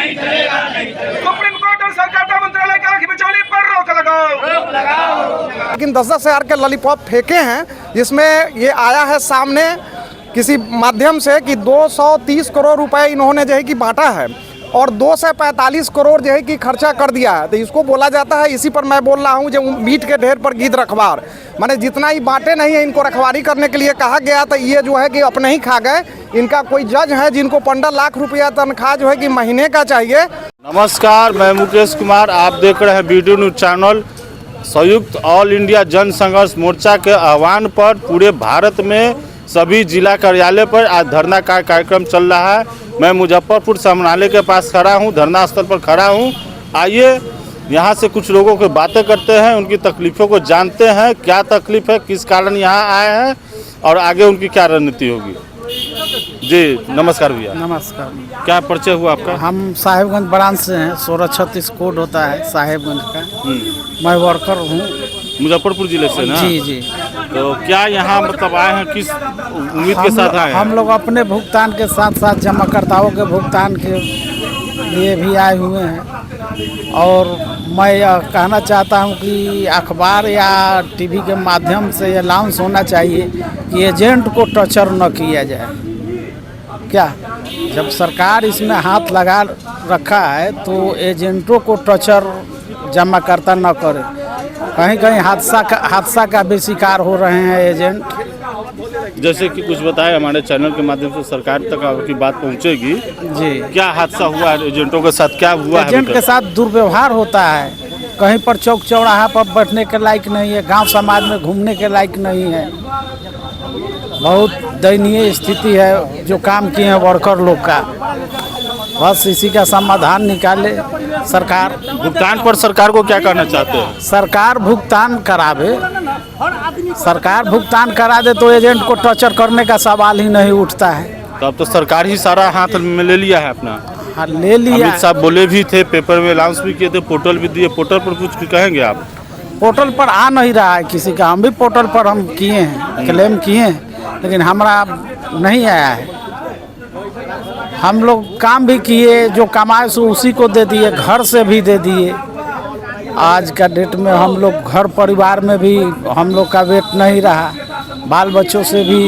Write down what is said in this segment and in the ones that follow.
नहीं चलेगा, नहीं चलेगा। सुप्रीम कोर्ट और सहकारिता मंत्रालय की आंख मिचौली पर रोक लगाओ। लेकिन 10-10 हजार के लॉलीपॉप फेंके हैं, जिसमें ये आया है सामने किसी माध्यम से कि 230 करोड़ रुपए इन्होंने जो है कि बांटा है और 245 करोड़ जो है कि खर्चा कर दिया है। तो इसको बोला जाता है, इसी पर मैं बोल रहा हूँ, जो मीट के ढेर पर गिद्ध रखवार, माने जितना ही बांटे नहीं है इनको रखवारी करने के लिए कहा गया, तो ये जो है कि अपने ही खा गए। इनका कोई जज है जिनको 15 लाख रुपया तनख्वाह जो है कि महीने का चाहिए। नमस्कार, मैं मुकेश कुमार, आप देख रहे हैं वीडियो न्यूज चैनल। संयुक्त ऑल इंडिया जन संघर्ष मोर्चा के आह्वान पर पूरे भारत में सभी जिला कार्यालय पर आज धरना का कार्यक्रम चल रहा है। मैं मुजफ्फरपुर समनाले के पास खड़ा हूं, धरना स्थल पर खड़ा हूं। आइए यहां से कुछ लोगों की बातें करते हैं, उनकी तकलीफ़ों को जानते हैं, क्या तकलीफ़ है, किस कारण यहां आए हैं और आगे उनकी क्या रणनीति होगी। जी नमस्कार भैया। नमस्कार। क्या परिचय हुआ आपका? हम साहेबगंज ब्रांच से हैं, 1636 कोड होता है साहेबगंज का। मैं वर्कर हूँ मुजफ्फरपुर जिले से ना? जी जी। तो क्या यहाँ मतलब आए हैं, किस उम्मीद के साथ आए हैं? हम लोग अपने भुगतान के साथ साथ जमाकर्ताओं के भुगतान के लिए भी आए हुए हैं। और मैं यह कहना चाहता हूँ कि अखबार या टीवी के माध्यम से अनाउंस होना चाहिए कि एजेंट को टर्चर न किया जाए। क्या जब सरकार इसमें हाथ लगा रखा है तो एजेंटों को टर्चर जमाकर्ता न करे। कहीं कहीं हादसा का भी शिकार हो रहे हैं एजेंट। जैसे कि कुछ बताए हमारे चैनल के माध्यम से सरकार तक आपकी बात पहुंचेगी। जी, क्या हादसा हुआ है एजेंटों के साथ, क्या हुआ है? एजेंट के साथ दुर्व्यवहार होता है, कहीं पर चौक चौराहा पर बैठने के लायक नहीं है, गांव समाज में घूमने के लायक नहीं है। बहुत दयनीय स्थिति है जो काम किए हैं वर्कर लोग का। बस इसी का समाधान निकाले सरकार। भुगतान पर सरकार को क्या करना चाहते हैं? सरकार भुगतान करावे, सरकार भुगतान करा दे तो एजेंट को टर्चर करने का सवाल ही नहीं उठता है। तो अब तो सरकार ही सारा हाथ में ले लिया है अपना। हाँ, ले लिया। अमित साहब बोले भी थे, पेपर में अनाउंस भी किए थे, पोर्टल भी दिए। पोर्टल पर कुछ कहेंगे आप? पोर्टल पर आ नहीं रहा है किसी का। हम भी पोर्टल पर हम किए हैं, क्लेम किए हैं, लेकिन हमारा नहीं आया है। हम लोग काम भी किए, जो कमाए सो उसी को दे दिए, घर से भी दे दिए। आज का डेट में हम लोग घर परिवार में भी हम लोग का वेट नहीं रहा, बाल बच्चों से भी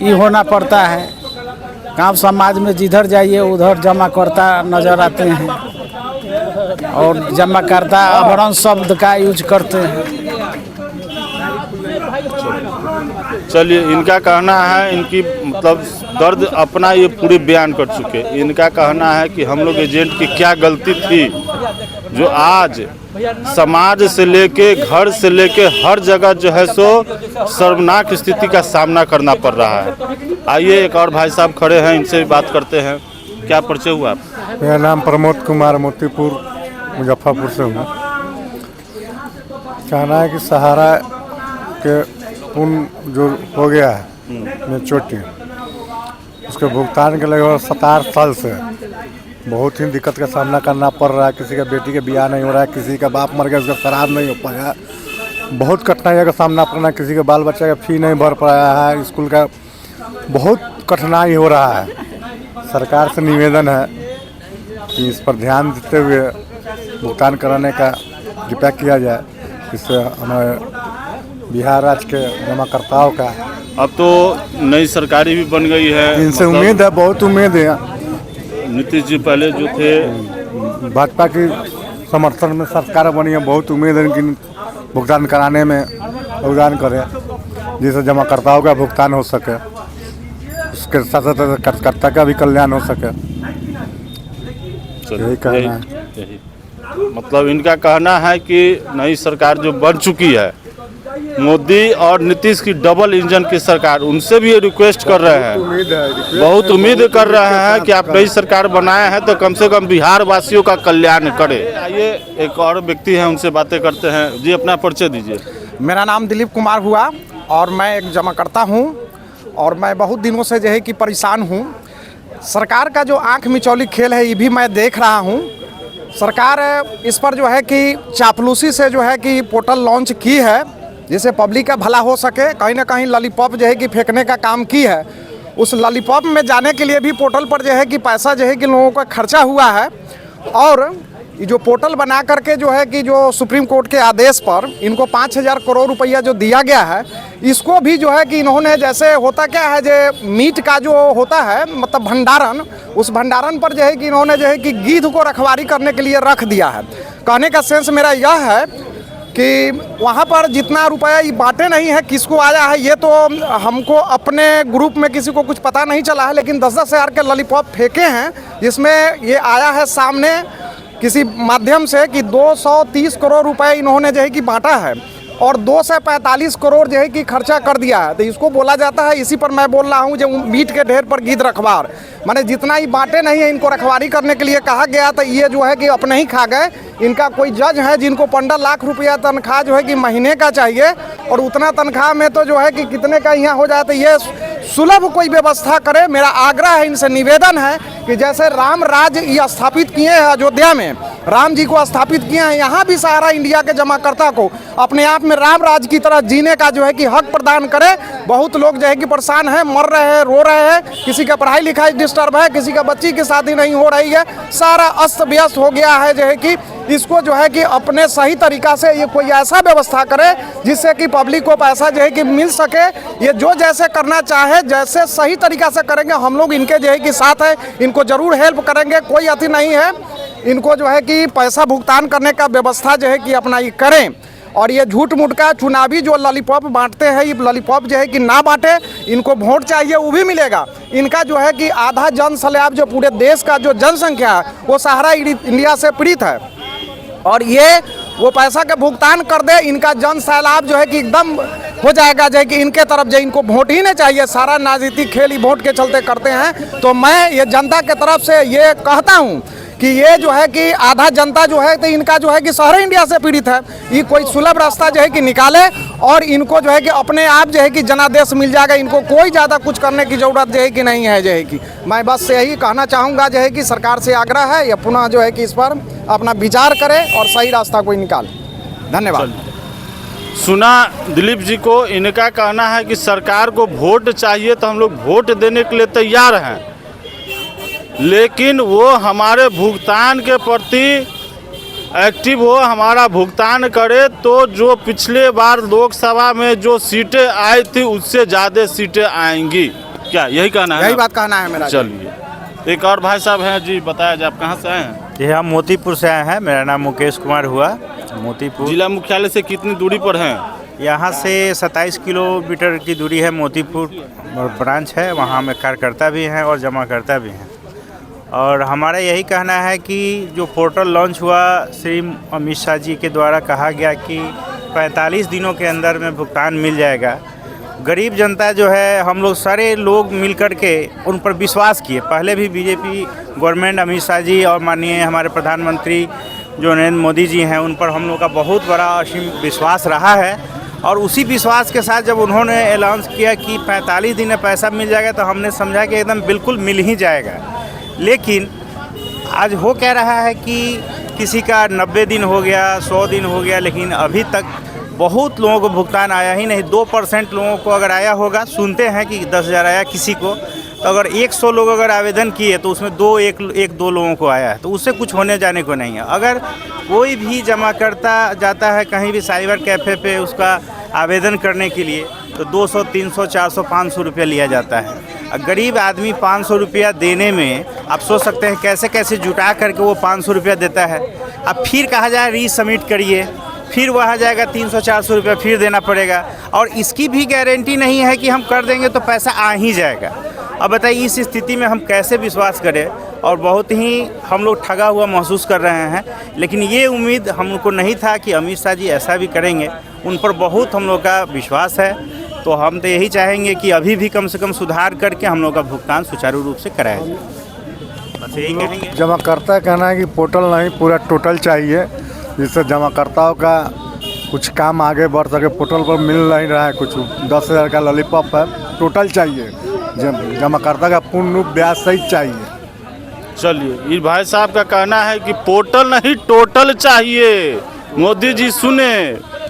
ये होना पड़ता है। गांव समाज में जिधर जाइए उधर जमाकर्ता नज़र आते हैं और जमाकर्ता अभरण शब्द का यूज करते हैं। चलिए, इनका कहना है, इनकी मतलब दर्द अपना ये पूरे बयान कर चुके। इनका कहना है कि हम लोग एजेंट की क्या गलती थी जो आज समाज से लेके घर से लेके हर जगह जो है सो शर्मनाक स्थिति का सामना करना पड़ रहा है। आइए एक और भाई साहब खड़े हैं, इनसे भी बात करते हैं। क्या परिचय हुआ आप? मेरा नाम प्रमोद कुमार, मोतीपुर मुजफ्फरपुर से हूँ। कहना है कि सहारा के पुण्य जो हो गया है मेचोटी, उसके भुगतान के लगभग 17 साल से बहुत ही दिक्कत का सामना करना पड़ रहा है। किसी का बेटी का ब्याह नहीं हो रहा है, किसी का बाप मर गया उसका श्राद्ध नहीं हो पाया, बहुत कठिनाइयों का सामना करना है। किसी के बाल बच्चे का फी नहीं भर पाया है, स्कूल का बहुत कठिनाई हो रहा है। सरकार से निवेदन है कि इस पर ध्यान देते हुए भुगतान कराने का कृपया किया जाए, इससे हमारे बिहार राज्य के जमाकर्ताओं का। अब तो नई सरकारी भी बन गई है, इनसे उम्मीद है, बहुत उम्मीद है। नीतीश जी पहले जो थे भाजपा की समर्थन में सरकार बनी है, बहुत उम्मीद है इनकी भुगतान कराने में योगदान करें, जिससे जमाकर्ताओं का भुगतान हो सके, उसके साथ साथ कार्यकर्ता का भी कल्याण हो सके। यही कहना है। मतलब इनका कहना है कि नई सरकार जो बन चुकी है, मोदी और नीतीश की डबल इंजन की सरकार, उनसे भी रिक्वेस्ट कर रहे हैं, बहुत उम्मीद कर रहे हैं कि आप नई सरकार बनाए हैं तो कम से कम बिहार वासियों का कल्याण करें। आइए एक और व्यक्ति हैं, उनसे बातें करते हैं। जी अपना परिचय दीजिए। मेरा नाम दिलीप कुमार हुआ और मैं एक जमाकर्ता हूँ और मैं बहुत दिनों से जो है कि परेशान हूँ। सरकार का जो आँख मिचौली खेल है ये भी मैं देख रहा हूँ। सरकार इस पर जो है कि चापलूसी से जो है कि पोर्टल लॉन्च की है, जिससे पब्लिक का भला हो सके। कहीं ना कहीं लॉलीपॉप जो है कि फेंकने का काम की है उस लॉलीपॉप में जाने के लिए भी पोर्टल पर जो है कि पैसा जो है कि लोगों का खर्चा हुआ है। और ये जो पोर्टल बना करके जो है कि जो सुप्रीम कोर्ट के आदेश पर इनको 5,000 करोड़ रुपया जो दिया गया है, इसको भी जो है कि इन्होंने, जैसे होता क्या है जो मीट का जो होता है मतलब भंडारण, उस भंडारण पर जो है कि इन्होंने जो है कि गीध को रखवारी करने के लिए रख दिया है। कहने का सेंस मेरा यह है कि वहाँ पर जितना रुपया ये बांटे नहीं है, किसको आया है ये तो हमको अपने ग्रुप में किसी को कुछ पता नहीं चला है, लेकिन 10-10 हज़ार के लॉलीपॉप फेंके हैं जिसमें ये आया है सामने किसी माध्यम से कि 230 करोड़ रुपए इन्होंने जो है कि बांटा है और 245 करोड़ जो है कि खर्चा कर दिया है। तो इसको बोला जाता है, इसी पर मैं बोल रहा हूँ जो मीट के ढेर पर गिद्ध रखवार, माने जितना ही बांटे नहीं है इनको रखवारी करने के लिए कहा गया, तो ये जो है कि अपने ही खा गए। इनका कोई जज है जिनको 15 लाख रुपया तनख्वाह जो है कि महीने का चाहिए, और उतना तनख्वाह में तो जो है कि कितने का यहाँ हो जाए, तो ये सुलभ कोई व्यवस्था करे। मेरा आग्रह है, इनसे निवेदन है कि जैसे राम राज्य ये स्थापित किए हैं अयोध्या में, राम जी को स्थापित किए हैं, यहाँ भी सारा इंडिया के जमाकर्ता को अपने आप में राम राज्य की तरह जीने का जो है कि हक प्रदान करे। बहुत लोग जो है कि परेशान हैं, मर रहे हैं, रो रहे हैं, किसी का पढ़ाई लिखाई डिस्टर्ब है, किसी का बच्ची की शादी नहीं हो रही है, सारा अस्त व्यस्त हो गया है। जो है कि इसको जो है कि अपने सही तरीका से ये कोई ऐसा व्यवस्था करे जिससे कि पब्लिक को पैसा जो है कि मिल सके। ये जो जैसे करना चाहे, जैसे सही तरीका से करेंगे, हम लोग इनके जो है कि साथ है, इनको जरूर हेल्प करेंगे, कोई अति नहीं है। इनको जो है कि पैसा भुगतान करने का व्यवस्था जो है कि अपना ये करें। और ये झूठ मूठ का चुनावी जो लॉलीपॉप बांटते हैं, ये लॉलीपॉप जो है कि ना बांटे, इनको वोट चाहिए वो भी मिलेगा। इनका जो है कि आधा जन सैलाब जो पूरे देश का जो जनसंख्या है वो सहारा इंडिया से पीड़ित है, और ये वो पैसा का भुगतान कर दे, इनका जन सैलाब जो है कि एकदम हो जाएगा, जो है कि इनके तरफ जो इनको वोट ही नहीं चाहिए। सारा राजनीतिक खेल ही वोट के चलते करते हैं। तो मैं ये जनता के तरफ से ये कहता हूँ कि ये जो है कि आधा जनता जो है तो इनका जो है कि सारा इंडिया से पीड़ित है, ये कोई सुलभ रास्ता जो है कि निकाले, और इनको जो है कि अपने आप जो है कि जनादेश मिल जाएगा। इनको कोई ज़्यादा कुछ करने की ज़रूरत जो है कि नहीं है। जो है कि मैं बस यही कहना चाहूँगा जो है कि सरकार से आग्रह है, या पुनः जो है कि इस पर अपना विचार करे और सही रास्ता कोई निकाले। धन्यवाद। सुना दिलीप जी को, इनका कहना है कि सरकार को वोट चाहिए तो हम लोग वोट देने के लिए तैयार हैं, लेकिन वो हमारे भुगतान के प्रति एक्टिव हो, हमारा भुगतान करे, तो जो पिछले बार लोकसभा में जो सीटें आई थी उससे ज़्यादा सीटें आएंगी। क्या यही कहना है? यही बात कहना है मेरा। चलिए, एक और भाई साहब हैं जी, बताया जाए आप कहाँ से आए हैं? जी हम मोतीपुर से आए हैं, मेरा नाम मुकेश कुमार हुआ। मोतीपुर जिला मुख्यालय से कितनी दूरी पर हैं? यहाँ से 27 किलोमीटर की दूरी है। मोतीपुर ब्रांच है, वहाँ में कार्यकर्ता भी हैं और जमाकर्ता भी हैं। और हमारा यही कहना है कि जो पोर्टल लॉन्च हुआ, श्री अमित शाह जी के द्वारा कहा गया कि 45 दिनों के अंदर में भुगतान मिल जाएगा। गरीब जनता जो है, हम लोग सारे लोग मिल कर के उन पर विश्वास किए। पहले भी बीजेपी गवर्नमेंट, अमित शाह जी और माननीय हमारे प्रधानमंत्री जो नरेंद्र मोदी जी हैं, उन पर हम लोग का बहुत बड़ा असीम विश्वास रहा है। और उसी विश्वास के साथ जब उन्होंने ऐलान किया कि 45 दिन में पैसा मिल जाएगा, तो हमने समझा कि एकदम बिल्कुल मिल ही जाएगा। लेकिन आज हो क्या रहा है कि किसी का 90 दिन हो गया, 100 दिन हो गया, लेकिन अभी तक बहुत लोगों को भुगतान आया ही नहीं। 2% लोगों को अगर आया होगा, सुनते हैं कि 10,000 आया किसी को, तो अगर 100 लोग अगर आवेदन किए तो उसमें 1-2 लोगों को आया है, तो उससे कुछ होने जाने को नहीं है। अगर कोई भी जमा करता जाता है कहीं भी साइबर कैफ़े पे उसका आवेदन करने के लिए, तो 200, 300, 400, 500 रुपया लिया जाता है। गरीब आदमी 500 रुपया देने में आप सोच सकते हैं कैसे कैसे जुटा करके वो 500 रुपया देता है। अब फिर कहा जाए रीसबमिट करिए, फिर वहाँ जाएगा 300-400 रुपया फिर देना पड़ेगा, और इसकी भी गारंटी नहीं है कि हम कर देंगे तो पैसा आ ही जाएगा। अब बताइए, इस स्थिति में हम कैसे विश्वास करें, और बहुत ही हम लोग ठगा हुआ महसूस कर रहे हैं। लेकिन ये उम्मीद हमको नहीं था कि अमित शाह जी ऐसा भी करेंगे। उन पर बहुत हम लोग का विश्वास है। तो हम तो यही चाहेंगे कि अभी भी कम से कम सुधार करके हम लोग का भुगतान सुचारू रूप से कराया जाए, बस यही कहेंगे। जमाकर्ता कहना है कि पोर्टल नहीं, पूरा टोटल चाहिए, जिससे जमाकर्ताओं का कुछ काम आगे बढ़ सके। पोर्टल पर मिल नहीं रहा है कुछ, 10,000 का लॉलीपॉप है, टोटल चाहिए। जमाकर्ता का पूर्ण रूप ब्याज सहित चाहिए। चलिए, ये भाई साहब का कहना है कि पोर्टल नहीं टोटल चाहिए। मोदी जी सुने,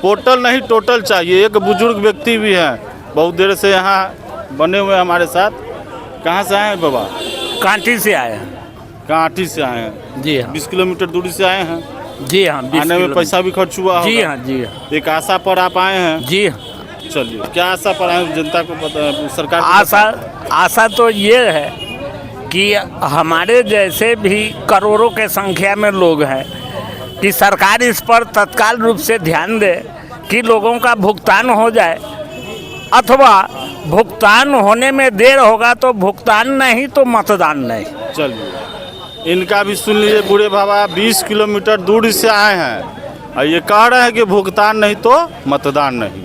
पोर्टल नहीं टोटल चाहिए। एक बुजुर्ग व्यक्ति भी हैं, बहुत देर से यहाँ बने हुए हमारे साथ। कहाँ से आए हैं बाबा? कांटी से आए हैं। कांटी से आए हैं। जी हाँ 20 किलोमीटर दूरी से आए हैं। जी हाँ 20 आने में किलोमीटर। पैसा भी खर्च हुआ जी होगा। हाँ जी हाँ एक आशा पर आप आए हैं। जी हाँ। चलिए, क्या आशा पर आए हैं? जनता को पता, सरकार को आशा तो ये है कि हमारे जैसे भी करोड़ों के संख्या में लोग हैं कि सरकार इस पर तत्काल रूप से ध्यान दे कि लोगों का भुगतान हो जाए, अथवा भुगतान होने में देर होगा तो भुगतान नहीं तो मतदान नहीं। चलिए, इनका भी सुन लीजिए। बूढ़े बाबा 20 किलोमीटर दूर से आए हैं और ये कह रहे हैं कि भुगतान नहीं तो मतदान नहीं।